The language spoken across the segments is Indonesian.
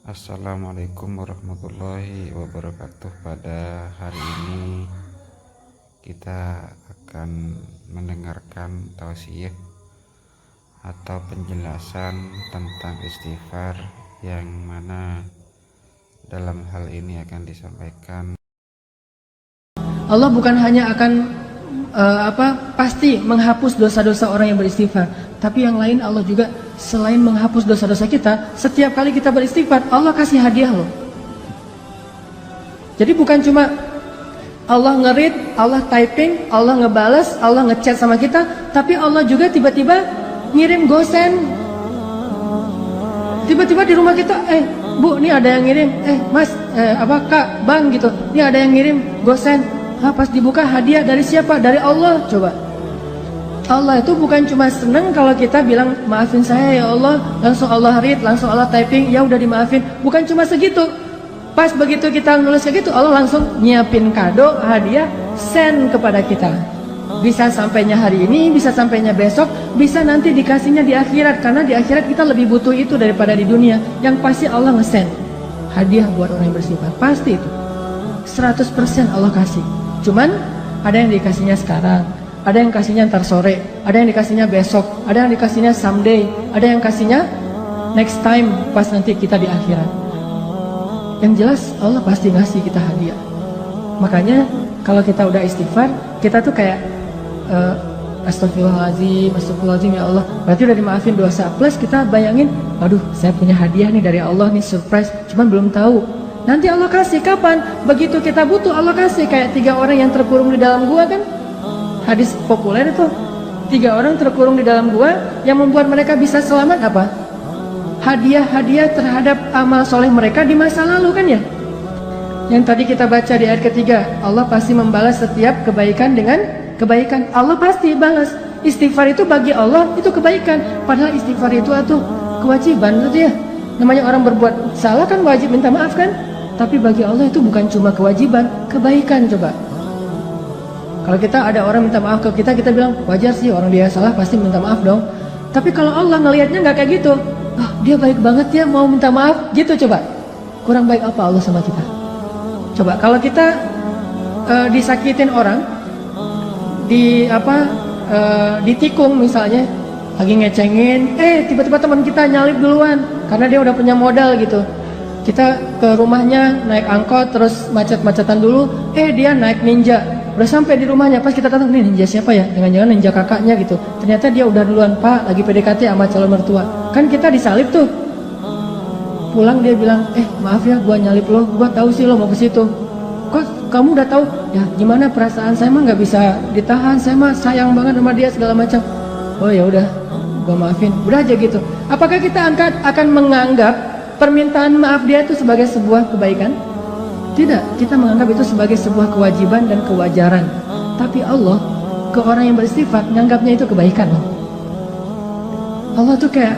Assalamualaikum warahmatullahi wabarakatuh. Pada hari ini kita akan mendengarkan tausiah atau penjelasan tentang istighfar, yang mana dalam hal ini akan disampaikan Allah bukan hanya akan pasti menghapus dosa-dosa orang yang beristighfar, tapi yang lain Allah juga selain menghapus dosa-dosa kita, setiap kali kita beristighfar Allah kasih hadiah loh. Jadi bukan cuma Allah nge-read, Allah typing, Allah ngebales, Allah ngechat sama kita, tapi Allah juga tiba-tiba ngirim gosen. Tiba-tiba di rumah kita, Bu, ini ada yang ngirim, Mas, Kak, Bang gitu, ini ada yang ngirim gosen. Pas dibuka hadiah dari siapa? Dari Allah. Coba, Allah itu bukan cuma seneng kalau kita bilang maafin saya ya Allah, langsung Allah read, langsung Allah typing, ya udah dimaafin. Bukan cuma segitu. Pas begitu kita nulis kayak gitu, Allah langsung nyiapin kado, hadiah, send kepada kita. Bisa sampainya hari ini, bisa sampainya besok, bisa nanti dikasihnya di akhirat. Karena di akhirat kita lebih butuh itu daripada di dunia. Yang pasti Allah nge-send hadiah buat orang yang bersifat. Pasti itu 100% Allah kasih. Cuman ada yang dikasihnya sekarang, ada yang kasihnya ntar sore, ada yang dikasihnya besok, ada yang dikasihnya someday, ada yang kasihnya next time pas nanti kita di akhirat. Yang jelas Allah pasti ngasih kita hadiah. Makanya kalau kita udah istighfar, kita tuh kayak astagfirullahaladzim ya Allah, berarti udah dimaafin dosa. Plus kita bayangin, aduh saya punya hadiah nih dari Allah nih, surprise, cuman belum tahu nanti Allah kasih kapan. Begitu kita butuh Allah kasih. Kayak 3 orang yang terkurung di dalam gua kan, hadis populer itu. 3 orang terkurung di dalam gua, yang membuat mereka bisa selamat apa? Hadiah-hadiah terhadap amal soleh mereka di masa lalu kan ya. Yang tadi kita baca di ayat ketiga, Allah pasti membalas setiap kebaikan dengan kebaikan. Allah pasti balas. Istighfar itu bagi Allah itu kebaikan. Padahal istighfar itu kewajiban gitu ya. Namanya orang berbuat salah kan wajib minta maaf kan. Tapi bagi Allah itu bukan cuma kewajiban, kebaikan. Coba, kalau kita ada orang minta maaf ke kita, kita bilang wajar sih, orang dia salah pasti minta maaf dong. Tapi kalau Allah ngelihatnya nggak kayak gitu, dia baik banget ya mau minta maaf gitu. Coba, kurang baik apa Allah sama kita? Coba kalau kita disakitin orang, ditikung misalnya, lagi ngecengin, tiba-tiba teman kita nyalip duluan karena dia udah punya modal gitu. Kita ke rumahnya naik angkot, terus macet-macetan dulu, dia naik ninja, udah sampai di rumahnya. Pas kita datang, nih ninja siapa ya? Jangan-jangan ninja kakaknya gitu. Ternyata dia udah duluan, Pak, lagi PDKT sama calon mertua. Kan kita disalip tuh. Pulang dia bilang, maaf ya, gua nyalip lo, gua tahu sih lo mau ke situ. Kok kamu udah tahu? Ya gimana, perasaan saya mah nggak bisa ditahan, saya mah sayang banget sama dia segala macam. Oh ya udah, gua maafin, udah aja gitu. Apakah kita akan menganggap permintaan maaf dia itu sebagai sebuah kebaikan? Tidak, kita menganggap itu sebagai sebuah kewajiban dan kewajaran. Tapi Allah ke orang yang beristighfar menganggapnya itu kebaikan loh. Allah tuh kayak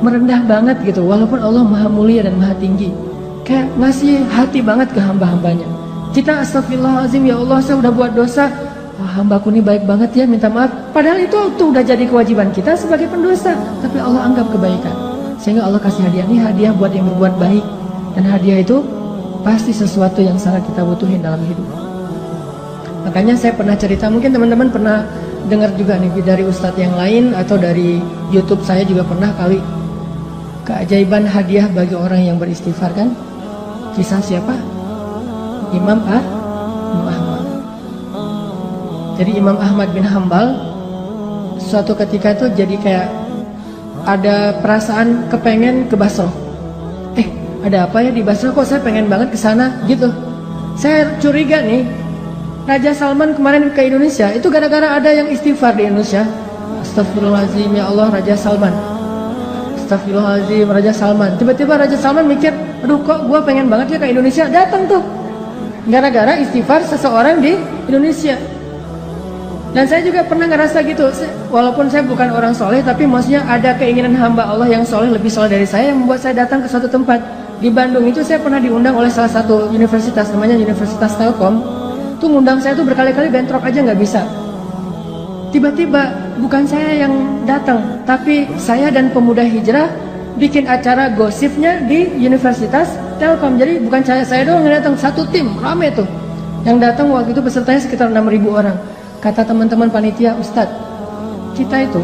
merendah banget gitu, walaupun Allah maha mulia dan maha tinggi. Kayak ngasih hati banget ke hamba-hambanya. Kita astagfirullahaladzim ya Allah, saya udah buat dosa, hambaku ini baik banget ya, minta maaf. Padahal itu tuh udah jadi kewajiban kita sebagai pendosa, tapi Allah anggap kebaikan. Sehingga Allah kasih hadiah, ini hadiah buat yang berbuat baik. Dan hadiah itu pasti sesuatu yang sangat kita butuhin dalam hidup. Makanya saya pernah cerita, mungkin teman-teman pernah dengar juga nih dari ustadz yang lain, atau dari YouTube saya juga pernah kali, keajaiban hadiah bagi orang yang beristighfar kan. Kisah siapa? Imam Ahmad. Jadi Imam Ahmad bin Hambal suatu ketika itu jadi kayak ada perasaan kepengen ke Basra. Ada apa ya di Basra, kok saya pengen banget ke sana gitu. Saya curiga nih, Raja Salman kemarin ke Indonesia itu gara-gara ada yang istighfar di Indonesia. Astagfirullahaladzim ya Allah, Raja Salman. Astagfirullahaladzim, Raja Salman. Tiba-tiba Raja Salman mikir, aduh kok gue pengen banget ya ke Indonesia. Datang tuh gara-gara istighfar seseorang di Indonesia. Dan saya juga pernah ngerasa gitu, walaupun saya bukan orang soleh, tapi maksudnya ada keinginan hamba Allah yang soleh, lebih soleh dari saya, yang membuat saya datang ke suatu tempat. Di Bandung itu saya pernah diundang oleh salah satu universitas, namanya Universitas Telkom. Tuh ngundang saya tuh berkali-kali, bentrok aja nggak bisa. Tiba-tiba bukan saya yang datang, tapi saya dan pemuda hijrah bikin acara gosipnya di Universitas Telkom. Jadi bukan saya doang yang datang, satu tim rame tuh. Yang datang waktu itu pesertanya sekitar 6.000 orang. Kata teman-teman panitia, Ustadz, kita itu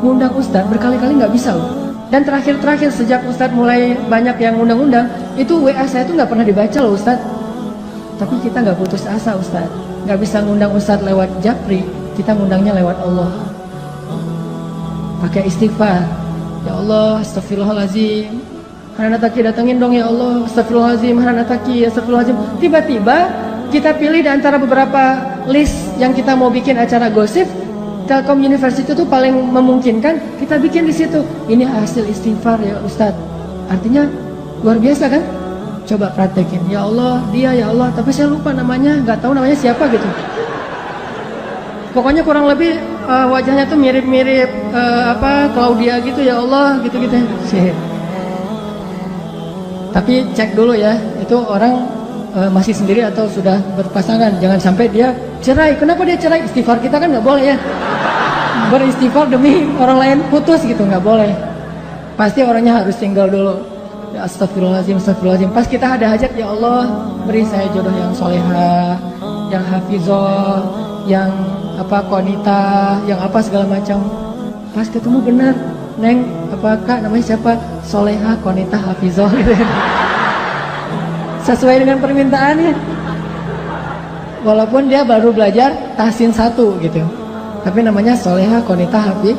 ngundang Ustadz berkali-kali nggak bisa loh. Dan terakhir-terakhir sejak Ustadz mulai banyak yang ngundang-undang, itu WA saya tuh nggak pernah dibaca loh Ustadz. Tapi kita nggak putus asa Ustadz. Nggak bisa ngundang Ustadz lewat Japri, kita ngundangnya lewat Allah. Pakai istighfar. Ya Allah, astagfirullahaladzim, Haranataki datangin dong ya Allah, astagfirullahaladzim, Haranataki, astagfirullahaladzim. Tiba-tiba kita pilih di antara beberapa list yang kita mau bikin acara gosip, Telkom University itu paling memungkinkan, kita bikin di situ. Ini hasil istighfar ya Ustadz. Artinya luar biasa kan? Coba praktekin. Ya Allah, dia ya Allah, tapi saya lupa namanya, nggak tahu namanya siapa gitu. Pokoknya kurang lebih wajahnya tuh mirip-mirip Claudia gitu ya Allah, gitu-gitu. Tapi cek dulu ya, itu orang masih sendiri atau sudah berpasangan. Jangan sampai dia cerai. Kenapa dia cerai? Istighfar kita kan nggak boleh ya. Beristighfar demi orang lain putus gitu, nggak boleh. Pasti orangnya harus single dulu. Ya, astagfirullahaladzim, astagfirullahaladzim. Pas kita ada hajat, ya Allah, beri saya jodoh yang solehah, yang hafizah, yang konita, yang apa segala macam. Pas ketemu benar, Neng, Kak, namanya siapa? Solehah, konita, hafizah gitu. Sesuai dengan permintaannya. Walaupun dia baru belajar tahsin 1 gitu, tapi namanya solehah, konita, hafiz.